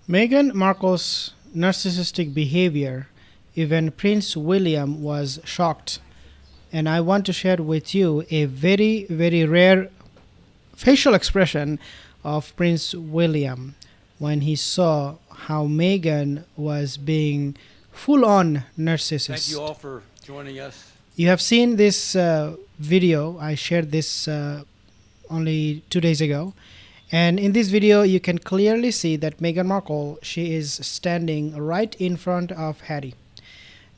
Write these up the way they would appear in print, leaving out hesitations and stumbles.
Meghan Markle's narcissistic behavior, even Prince William was shocked. And I want to share with you a very, very rare facial expression of Prince William when he saw how Meghan was being full on Thank you narcissist. all for joining us. You have seen this video. I shared this only 2 days ago. And in this video, you can clearly see that Meghan Markle, she is standing right in front of Harry.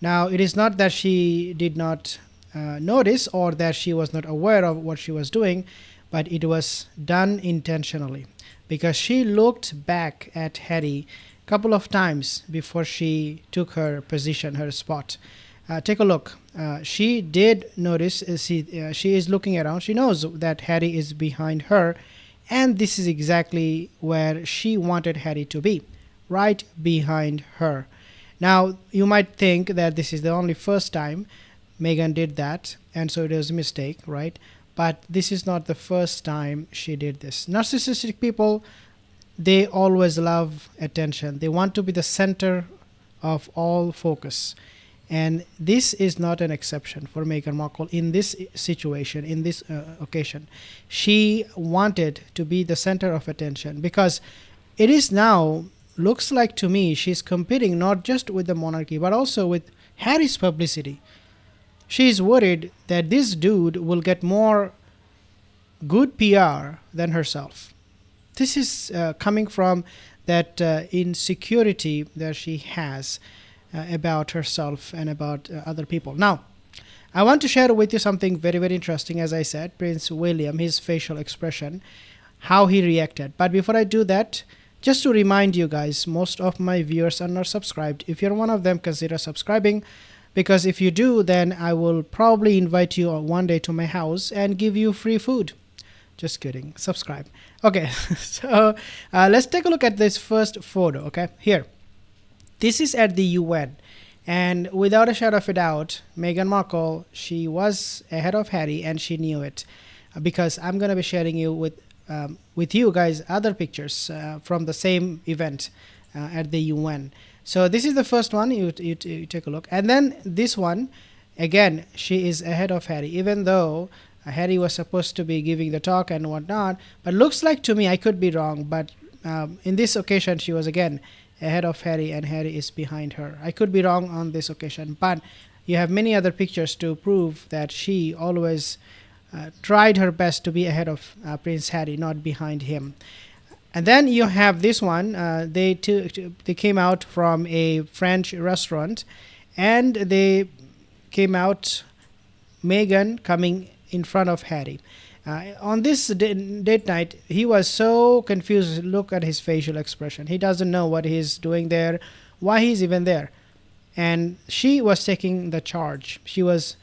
Now, it is not that she did not notice or that she was not aware of what she was doing, but it was done intentionally because she looked back at Harry a couple of times before she took her position, her spot. Take a look. She did notice, she is looking around. She knows that Harry is behind her, and this is exactly where she wanted Harry to be, right behind her. Now, you might think that this is the only first time Meghan did that, and so it was a mistake, right? But this is not the first time she did this. Narcissistic people, they always love attention. They want to be the center of all focus. And this is not an exception for Meghan Markle in this situation, in this occasion. She wanted to be the center of attention because it is now, looks like to me, she's competing not just with the monarchy, but also with Harry's publicity. She is worried that this dude will get more good PR than herself. This is coming from that insecurity that she has about herself and about other people. Now, I want to share with you something very, very interesting. As I said, Prince William, his facial expression, how he reacted. But before I do that, just to remind you guys, most of my viewers are not subscribed. If you're one of them, consider subscribing, because if you do, then I will probably invite you one day to my house and give you free food. Just kidding. Subscribe. Okay, so let's take a look at this first photo. Okay, here. This is at the UN, and without a shadow of a doubt, Meghan Markle, she was ahead of Harry, and she knew it, because I'm gonna be sharing you with you guys other pictures from the same event at the UN. So this is the first one. You take a look, and then this one, again, she is ahead of Harry, even though Harry was supposed to be giving the talk and whatnot. But looks like to me, I could be wrong, but in this occasion, she was again ahead of Harry, and Harry is behind her. I could be wrong on this occasion, but you have many other pictures to prove that she always tried her best to be ahead of Prince Harry, not behind him. And then you have this one. They came out from a French restaurant, and they came out, Meghan coming in front of Harry. On this date night, he was so confused. Look at his facial expression. He doesn't know what he's doing there, why he's even there. And she was taking the charge. She was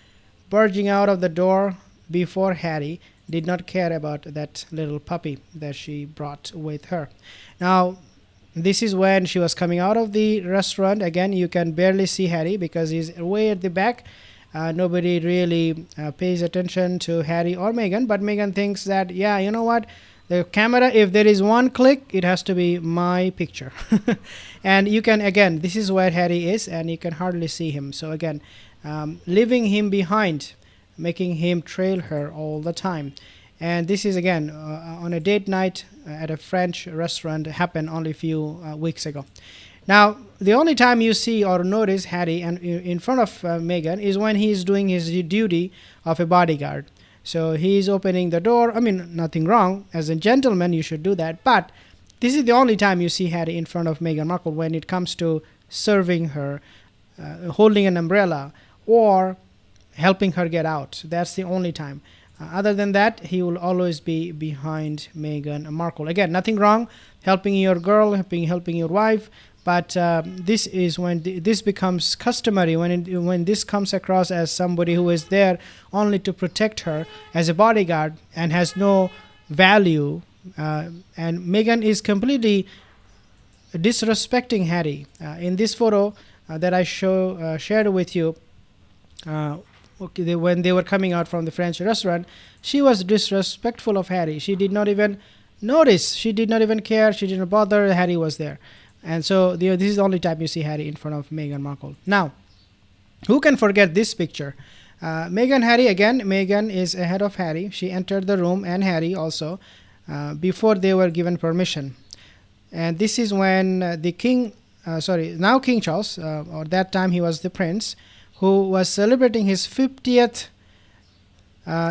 barging out of the door before Harry, did not care about that little puppy that she brought with her. Now, this is when she was coming out of the restaurant. Again, you can barely see Harry because he's way at the back. Nobody really pays attention to Harry or Meghan, but Meghan thinks that, yeah, you know what? The camera, if there is one click, it has to be my picture. And you can, again, this is where Harry is, and you can hardly see him. So again, leaving him behind, making him trail her all the time. And this is again on a date night at a French restaurant, happened only a few weeks ago. Now, the only time you see or notice Harry and in front of Meghan is when he's doing his duty of a bodyguard. So he's opening the door. I mean, nothing wrong. As a gentleman, you should do that. But this is the only time you see Harry in front of Meghan Markle when it comes to serving her, holding an umbrella, or helping her get out. That's the only time. Other than that, he will always be behind Meghan Markle. Again, nothing wrong helping your girl, helping your wife, but this is when this becomes customary, when this comes across as somebody who is there only to protect her as a bodyguard and has no value. And Meghan is completely disrespecting Harry. In this photo that I shared with you, when they were coming out from the French restaurant, she was disrespectful of Harry. She did not even notice. She did not even care. She didn't bother. Harry was there. And so this is the only time you see Harry in front of Meghan Markle. Now, who can forget this picture? Meghan, Harry again. Meghan is ahead of Harry. She entered the room, and Harry also, before they were given permission. And this is when the king, now King Charles, or that time he was the prince, who was celebrating his 50th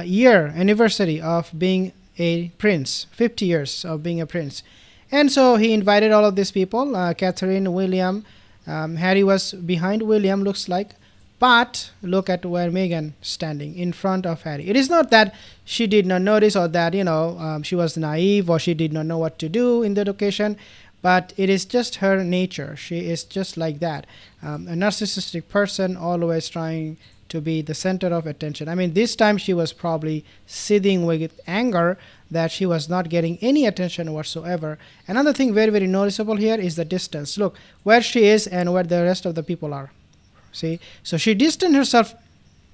year anniversary of being a prince, 50 years of being a prince. And so he invited all of these people, Catherine, William. Harry was behind William, looks like. But look at where Meghan standing in front of Harry. It is not that she did not notice, or that she was naive, or she did not know what to do in that occasion, but it is just her nature. She is just like that, a narcissistic person, always trying to be the center of attention. I mean, this time she was probably seething with anger that she was not getting any attention whatsoever. Another thing very, very noticeable here is the distance. Look where she is and where the rest of the people are. See, so she distanced herself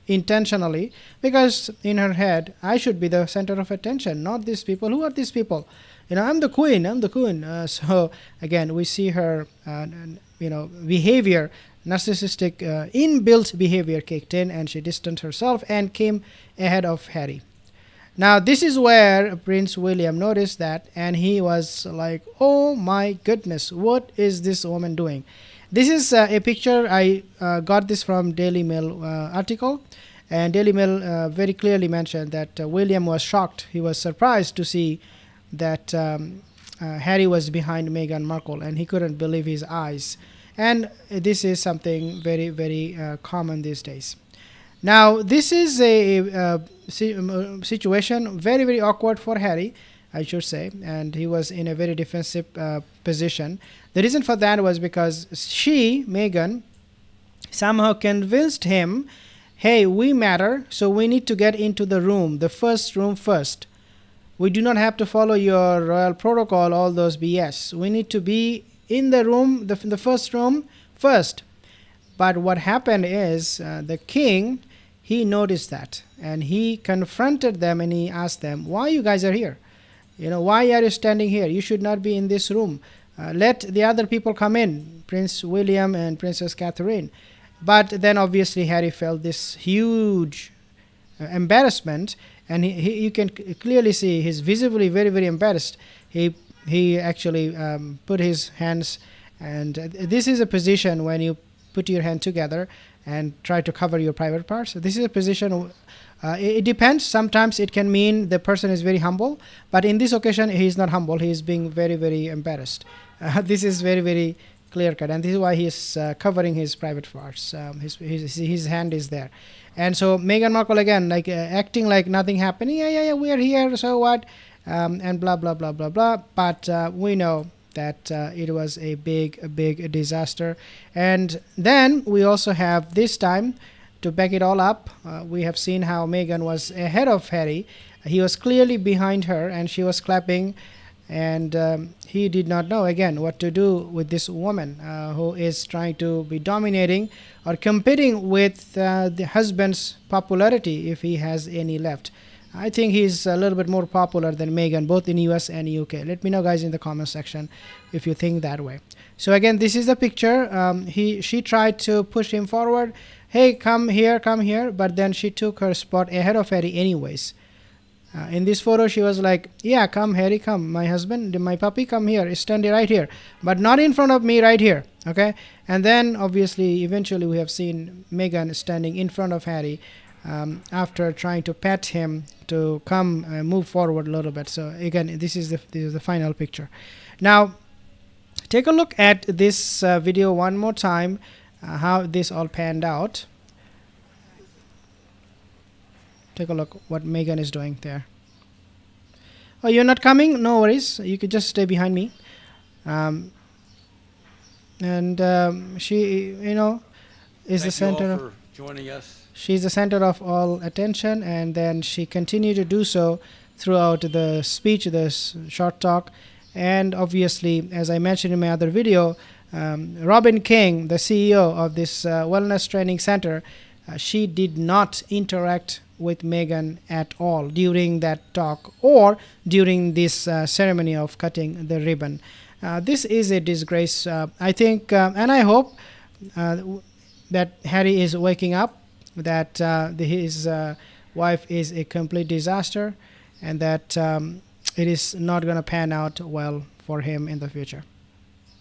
intentionally, because in her head, I should be the center of attention, not these people. Who are these people? I'm the queen. So again, we see her behavior, narcissistic inbuilt behavior kicked in, and she distanced herself and came ahead of Harry. Now this is where Prince William noticed that, and he was like, oh my goodness, what is this woman doing? This is a picture. I got this from Daily Mail article, and Daily Mail very clearly mentioned that William was shocked. He was surprised to see that Harry was behind Meghan Markle, and he couldn't believe his eyes. And this is something very, very common these days. Now, this is a situation very, very awkward for Harry, I should say, and he was in a very defensive position. The reason for that was because Meghan, somehow convinced him, hey, we matter, so we need to get into the room, the first room first. We do not have to follow your royal protocol, all those BS. We need to be in the room, the first room first. But what happened is the king, he noticed that, and he confronted them, and he asked them, why you guys are here? Why are you standing here? You should not be in this room. Let the other people come in, Prince William and Princess Catherine. But then obviously Harry felt this huge embarrassment, and you can clearly see he's visibly very, very embarrassed. He actually put his hands, and this is a position when you put your hand together and try to cover your private parts. So this is a position. It depends. Sometimes it can mean the person is very humble, but in this occasion he is not humble. He is being very, very embarrassed. This is very, very clear cut, and this is why he is covering his private parts. His hand is there, and so Meghan Markle again, like acting like nothing happened. Yeah, we are here. So what? And blah blah blah blah blah. But we know that it was a big disaster. And then we also have this time, to back it all up, we have seen how Meghan was ahead of Harry. He was clearly behind her, and she was clapping, and he did not know again what to do with this woman who is trying to be dominating or competing with the husband's popularity, if he has any left. I think he's a little bit more popular than Meghan, both in US and UK. Let me know, guys, in the comment section if you think that way. So again, this is the picture. She tried to push him forward. Hey, come here, but then she took her spot ahead of Harry anyways. In this photo, she was like, yeah, come, Harry, come. My husband, my puppy, come here. Stand right here. But not in front of me, right here. Okay? And then, obviously, eventually, we have seen Meghan standing in front of Harry after trying to pet him to come move forward a little bit. So, again, this is the final picture. Now, take a look at this video one more time, how this all panned out. Take a look what Meghan is doing there. Oh, you're not coming? No worries. You could just stay behind me. She, is the center of joining us. She's the center of all attention, and then she continued to do so throughout the speech, this short talk. And obviously, as I mentioned in my other video, Robin King, the CEO of this wellness training center, she did not interact with Meghan at all during that talk or during this ceremony of cutting the ribbon. This is a disgrace. I think, and I hope that Harry is waking up, that his wife is a complete disaster, and that it is not going to pan out well for him in the future.